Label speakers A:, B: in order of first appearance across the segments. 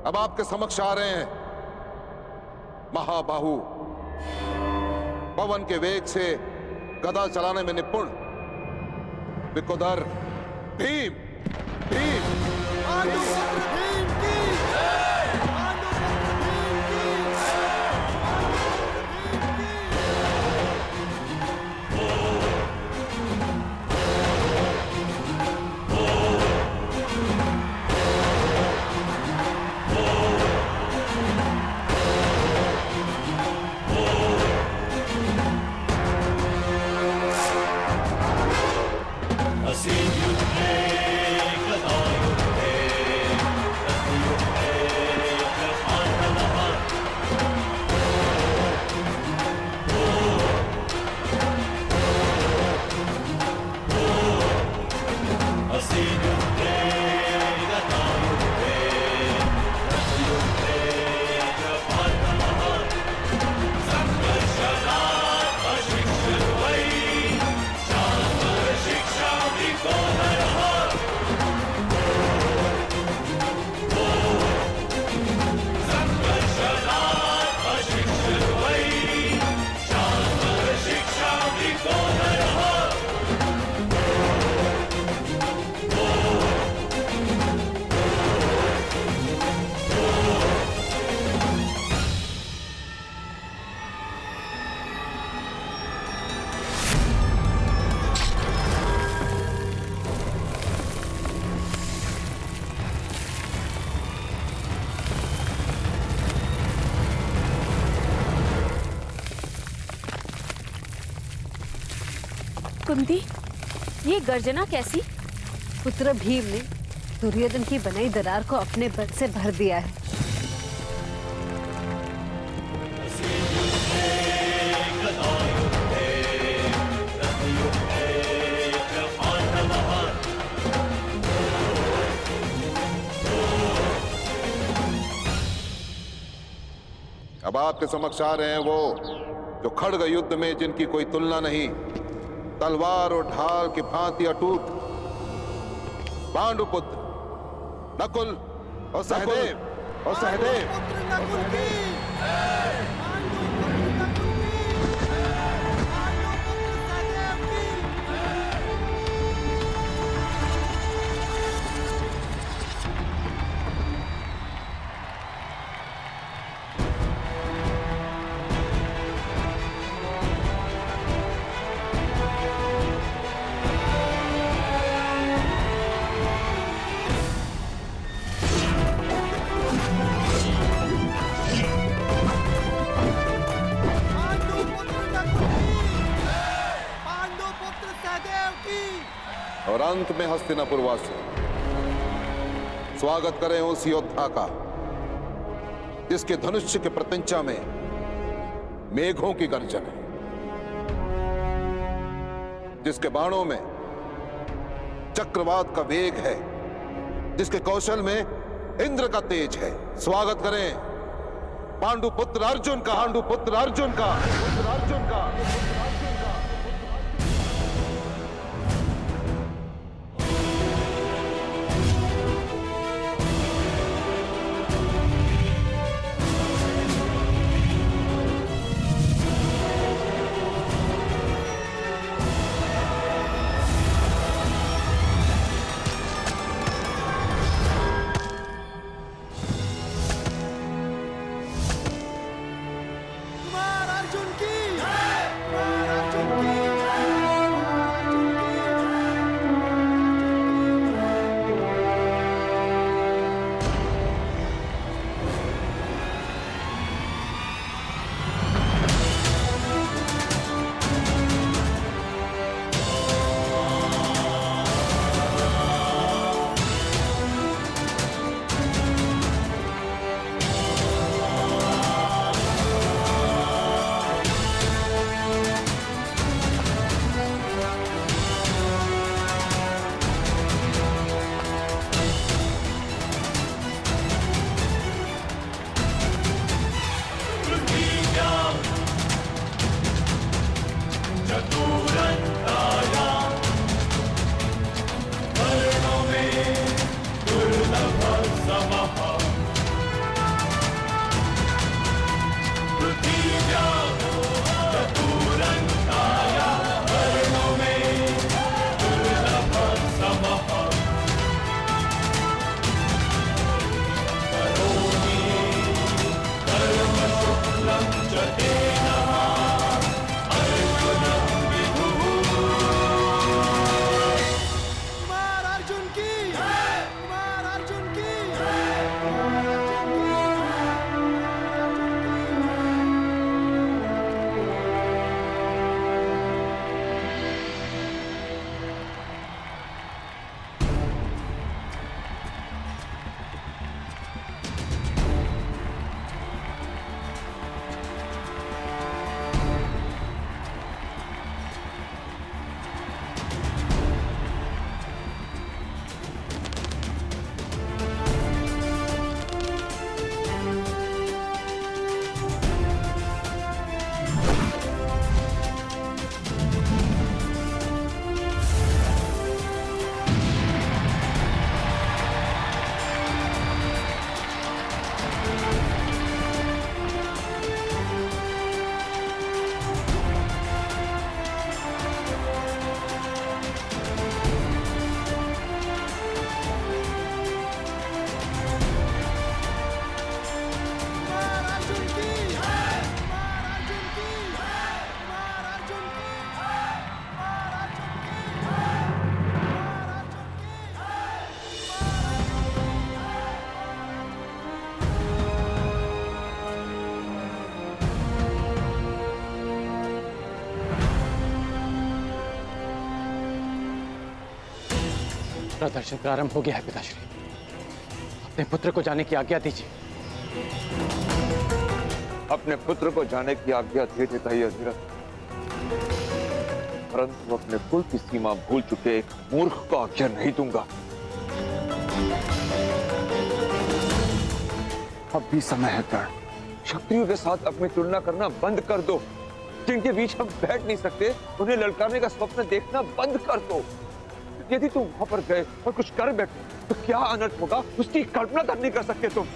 A: अब आपके समक्ष आ रहे हैं महाबाहु, पवन के वेग से गदा चलाने में निपुण विकोदर भीम। भीम
B: कुंती, ये गर्जना कैसी?
C: पुत्र भीम ने दुर्योधन की बनाई दरार को अपने बल से भर दिया है।
A: अब आपके समक्ष आ रहे हैं वो जो खड्ग युद्ध में जिनकी कोई तुलना नहीं, तलवार और ढाल की भांति अटूट पांडुपुत्र नकुल और सहदेव और सहदेव। और अंत में हस्तिनापुर वासी स्वागत करें उस योद्धा का जिसके धनुष्य के प्रत्यंचा में मेघों की गर्जन है, जिसके बाणों में चक्रवात का वेग है, जिसके कौशल में इंद्र का तेज है। स्वागत करें पांडुपुत्र अर्जुन का, पांडुपुत्र अर्जुन का, अर्जुन का।
D: दूसरा दर्शन प्रारंभ हो गया है पिताश्री। अपने पुत्र को जाने की आज्ञा दीजिए।
E: अपने पुत्र को जाने की आज्ञा दे देता ही हजरत, परंतु अपने कुल की सीमा भूल चुके एक मूर्ख को आज्ञा नहीं दूंगा। अब भी समय है कर्ण, क्षत्रियों के साथ अपनी तुलना करना बंद कर दो। जिनके बीच हम बैठ नहीं सकते उन्हें ललकारने का स्वप्न देखना बंद कर दो। यदि तुम वहां पर गए और कुछ कर बैठे तो क्या अनर्थ होगा, उसकी कल्पना तक नहीं कर सकते तुम।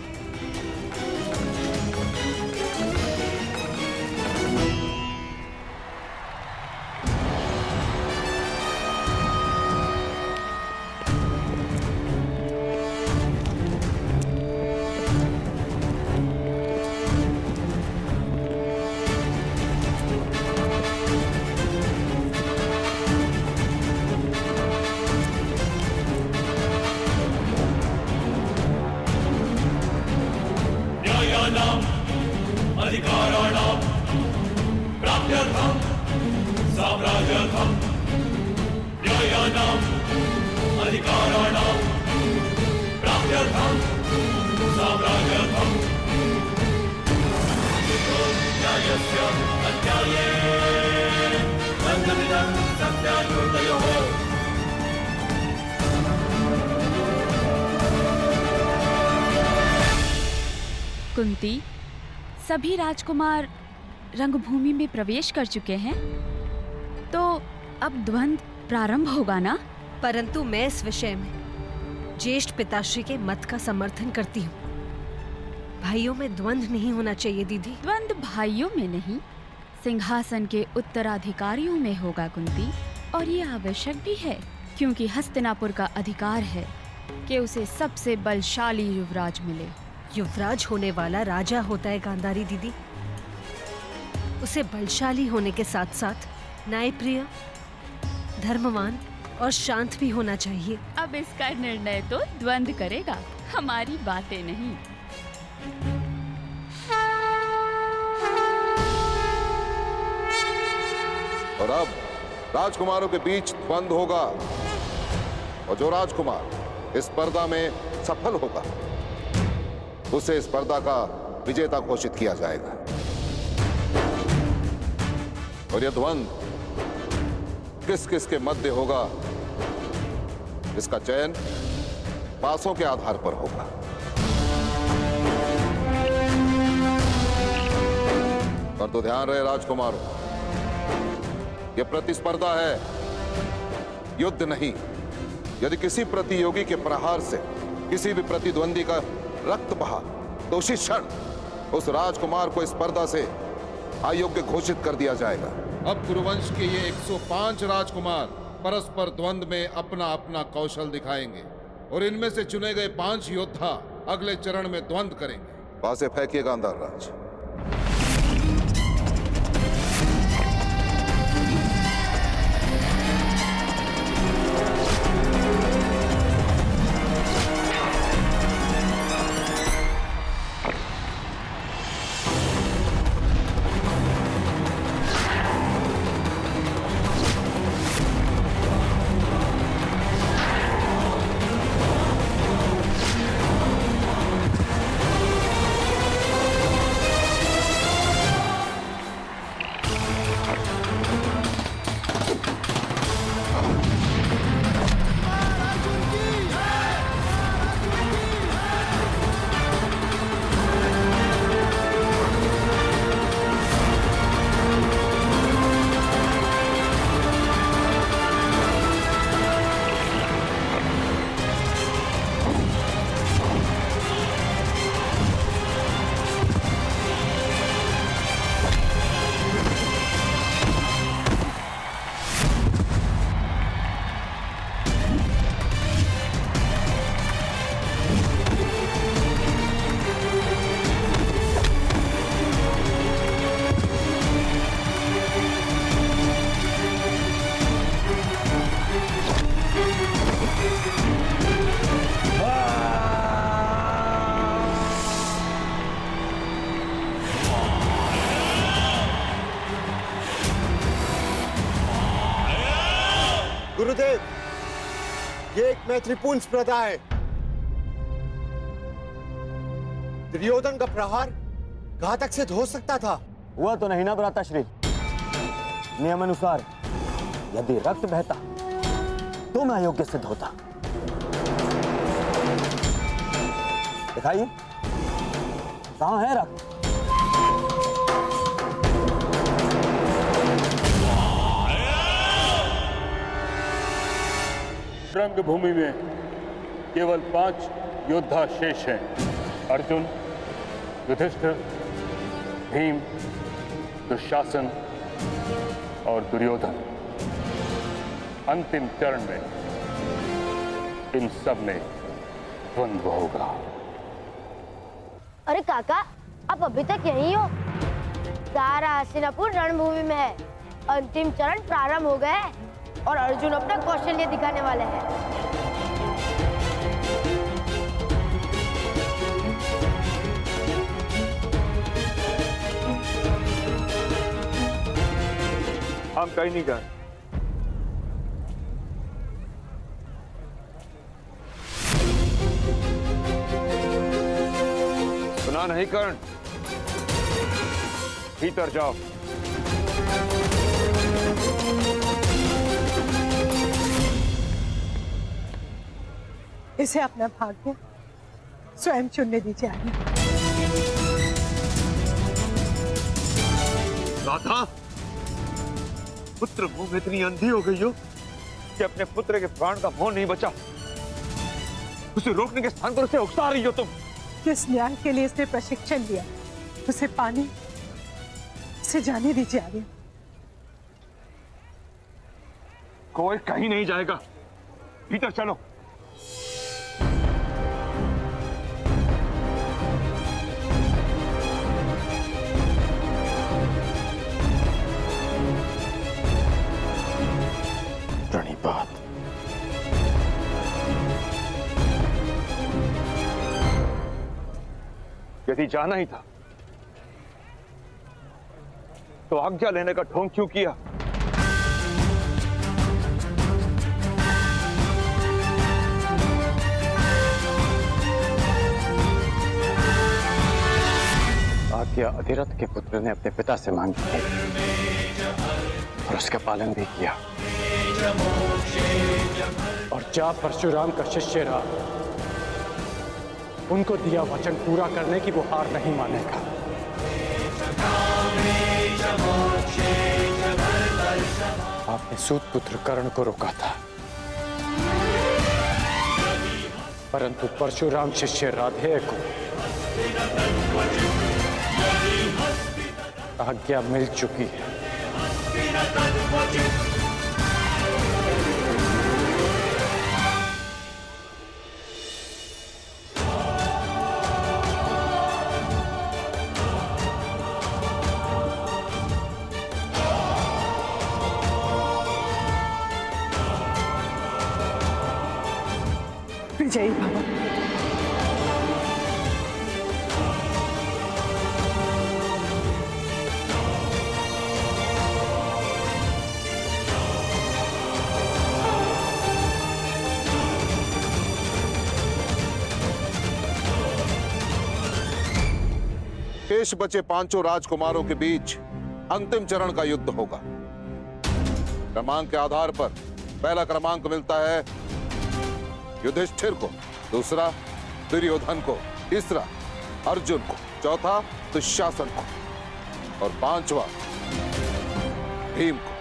F: अधिकाराणां प्राप्त्यर्थं साम्राज्यार्थं न्यायानां अधिकाराणां प्राप्त्यर्थं साम्राज्यार्थं न्यायस्य अन्याये बन्धमिदं सत्यान्युतयोः।
B: कुंती, सभी राजकुमार रंगभूमि में प्रवेश कर चुके हैं, तो अब द्वंद्व प्रारंभ होगा ना?
C: परंतु मैं इस विषय में ज्येष्ठ पिताश्री के मत का समर्थन करती हूँ। भाइयों में द्वंद्व नहीं होना चाहिए दीदी।
B: द्वंद्व भाइयों में नहीं, सिंहासन के उत्तराधिकारियों में होगा कुंती। और ये आवश्यक भी है, क्योंकि हस्तिनापुर का अधिकार है कि उसे सबसे बलशाली युवराज मिले।
C: युवराज होने वाला राजा होता है गांधारी दीदी। उसे बलशाली होने के साथ साथ न्यायप्रिय, धर्मवान और शांत भी होना चाहिए।
B: अब इसका निर्णय तो द्वंद्व करेगा, हमारी बातें नहीं।
A: और अब राजकुमारों के बीच द्वंद्व होगा, और जो राजकुमार इस स्पर्धा में सफल होगा उसे स्पर्धा का विजेता घोषित किया जाएगा। और यह द्वंद्व किस किस के मध्य होगा, इसका चयन पासों के आधार पर होगा। पर तो ध्यान रहे राजकुमारों, यह प्रतिस्पर्धा है, युद्ध नहीं। यदि किसी प्रतियोगी के प्रहार से किसी भी प्रतिद्वंदी का रक्त बहा तो उसी क्षण उस राजकुमार को स्पर्धा से अयोग्य घोषित कर दिया जाएगा।
G: अब कुरुवंश के ये 105 राजकुमार परस्पर द्वंद्व में अपना अपना कौशल दिखाएंगे, और इनमें से चुने गए 5 योद्धा अगले चरण में द्वंद्व करेंगे।
A: वहां से फेंकिए गांधार राज।
H: ये एक मैत्रीपूर्ण स्पर्धा है। दुर्योधन का प्रहार घातक सिद्ध हो सकता था।
I: हुआ तो नहीं ना भ्राताश्री। नियम अनुसार यदि रक्त बहता तो मैं अयोग्य सिद्ध होता। दिखाइए कहां है रक्त?
J: रंगभूमि में केवल 5 योद्धा शेष हैं। अर्जुन, युधिष्ठिर, भीम, दुशासन और दुर्योधन। अंतिम चरण में इन सब में द्वंद्व होगा।
K: अरे काका, आप अभी तक यहीं हो? सारा हस्तिनापुर रणभूमि में है। अंतिम चरण प्रारंभ हो गए और अर्जुन अपना कौशल्य दिखाने वाले हैं।
E: हम कहीं नहीं गए। सुना नहीं कर्ण? भीतर जाओ।
L: इसे अपना भाग्य स्वयं चुनने दीजिए।
E: राधा, पुत्र मुंह में इतनी अंधी हो गई हो कि अपने पुत्र के प्राण का मोह नहीं बचा। उसे रोकने के स्थान पर उसे उकसा रही हो तुम।
L: जिस न्याय के लिए इसने प्रशिक्षण लिया उसे पानी, उसे जाने दीजिए आर्य।
E: कोई कहीं नहीं जाएगा। भीतर चलो।
I: प्रणिपात।
E: यदि जाना ही था तो आज्ञा लेने का ढोंग क्यों किया?
D: आज्ञा अधिरथ के पुत्र ने अपने पिता से मांगी थी और उसका पालन भी किया। और जा परशुराम का शिष्य रहा, उनको दिया वचन पूरा करने की वो हार नहीं मानेगा। आपने सूत पुत्र कर्ण को रोका था, परंतु परशुराम शिष्य राधेय को आज्ञा मिल चुकी है।
L: विजयी भव।
A: शेष बचे 5 राजकुमारों के बीच अंतिम चरण का युद्ध होगा। क्रमांक के आधार पर पहला क्रमांक मिलता है युधिष्ठिर को, दूसरा दुर्योधन को, तीसरा अर्जुन को, चौथा दुशासन को और 5वां भीम को।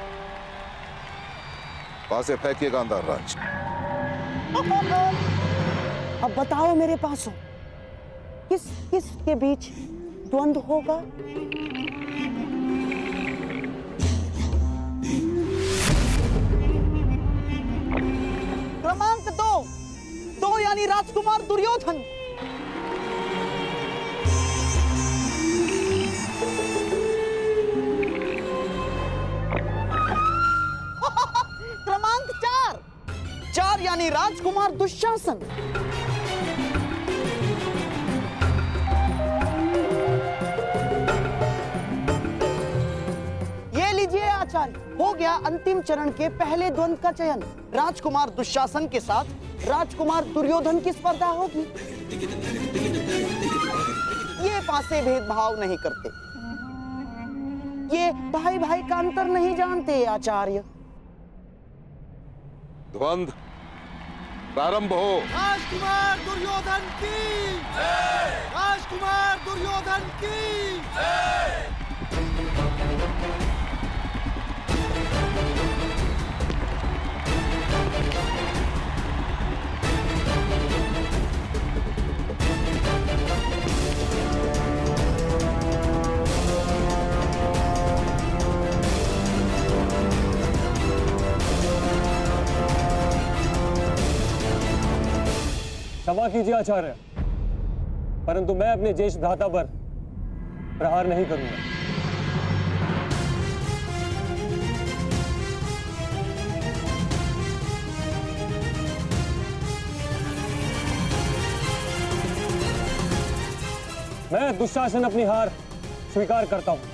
A: पासे फेंकिए गांधार राज।
M: अब बताओ मेरे पास हो, किस किस के बीच द्वंद्व होगा? क्रमांक 2 यानी राजकुमार दुर्योधन। क्रमांक 4 यानी राजकुमार दुशासन। ये लीजिए आचार्य। आचार्य, हो गया अंतिम चरण के पहले द्वंद्व का चयन। राजकुमार दुशासन के साथ राजकुमार दुर्योधन की स्पर्धा होगी। ये पासे भेदभाव नहीं करते, ये भाई भाई का अंतर नहीं जानते आचार्य।
A: द्वंद्व प्रारंभ हो।
H: राजकुमार दुर्योधन की राजकुमार दुर्योधन की
I: क्षमा कीजिए आचार्य, परंतु मैं अपने ज्येष्ठ भ्राता पर प्रहार नहीं करूंगा। मैं दुशासन अपनी हार स्वीकार करता हूं।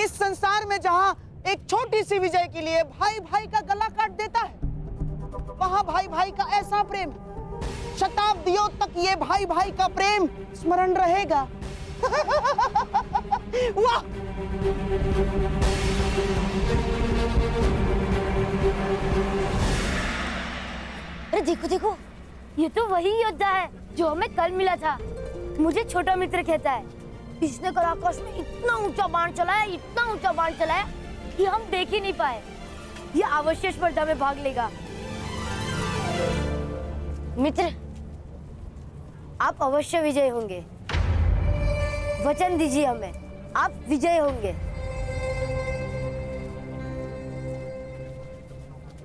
M: संसार में जहां एक छोटी सी विजय के लिए भाई भाई का गला काट देता है, वहां भाई भाई का ऐसा प्रेम, शताब्दियों तक ये भाई भाई का प्रेम स्मरण रहेगा। वाह!
K: अरे देखो देखो, ये तो वही योद्धा है जो हमें कल मिला था। मुझे छोटा मित्र कहता है। इसने कल आकाश में इतना ऊंचा बाण चलाया, इतना ऊंचा बाण चलाया कि हम देख ही नहीं पाए। ये अवश्य स्पर्धा में भाग लेगा। मित्र, आप अवश्य विजय होंगे। वचन दीजिए हमें, आप विजय होंगे।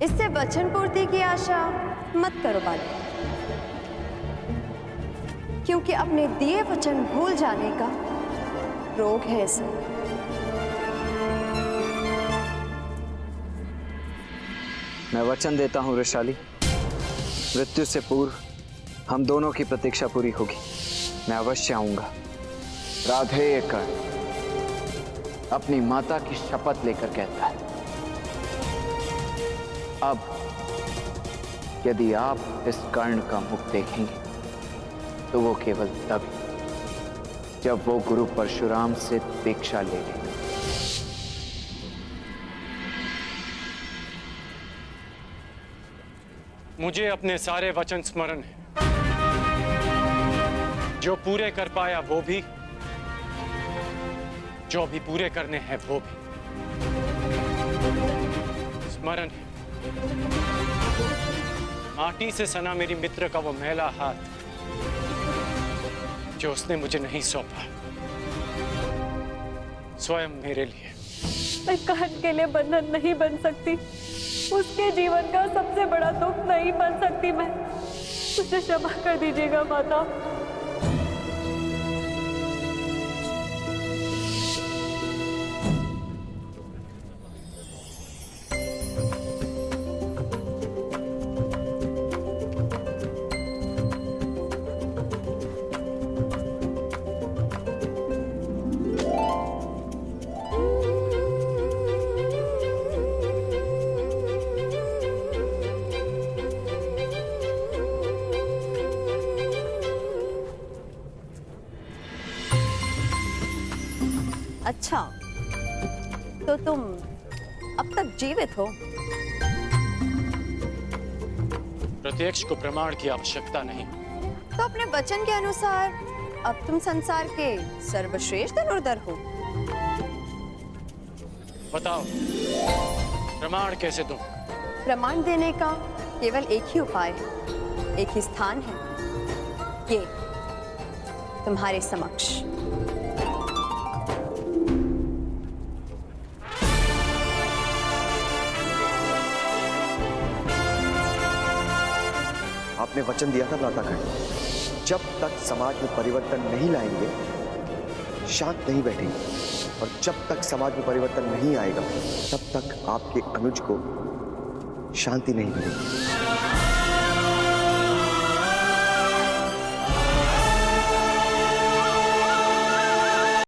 N: इससे वचन पूर्ति की आशा मत करो बालक, क्योंकि अपने दिए वचन भूल जाने का रोग है इसे।
D: मैं वचन देता हूं वृषाली, मृत्यु से पूर्व हम दोनों की प्रतीक्षा पूरी होगी। मैं अवश्य आऊंगा। राधे कर्ण अपनी माता की शपथ लेकर कहता है। अब यदि आप इस कर्ण का मुख देखेंगे तो वो केवल तभी जब वो गुरु परशुराम से दीक्षा ले लेगा।
J: मुझे अपने सारे वचन स्मरण है, जो पूरे कर पाया वो भी, जो अभी पूरे करने हैं वो भी स्मरण है। माटी से सना मेरी मित्र का वो मैला हाथ जो उसने मुझे नहीं सौंपा, स्वयं मेरे लिए।
N: मैं कर्ण के लिए बंधन नहीं बन सकती, उसके जीवन का सबसे बड़ा दुख नहीं बन सकती मैं। मुझे क्षमा कर दीजिएगा माता। अच्छा, तो तुम अब तक जीवित हो?
J: प्रत्यक्ष को प्रमाण की आवश्यकता नहीं।
N: तो अपने वचन के अनुसार अब तुम संसार के सर्वश्रेष्ठ धनुर्धर हो।
J: बताओ, प्रमाण कैसे दूं?
N: प्रमाण देने का केवल एक ही उपाय है, एक ही स्थान है, ये तुम्हारे समक्ष।
I: आपने वचन दिया था भ्राता कर्ण, जब तक समाज में परिवर्तन नहीं लाएंगे
H: शांत नहीं बैठेंगे और जब तक समाज में परिवर्तन नहीं आएगा तब तक आपके अनुज को शांति नहीं मिलेगी।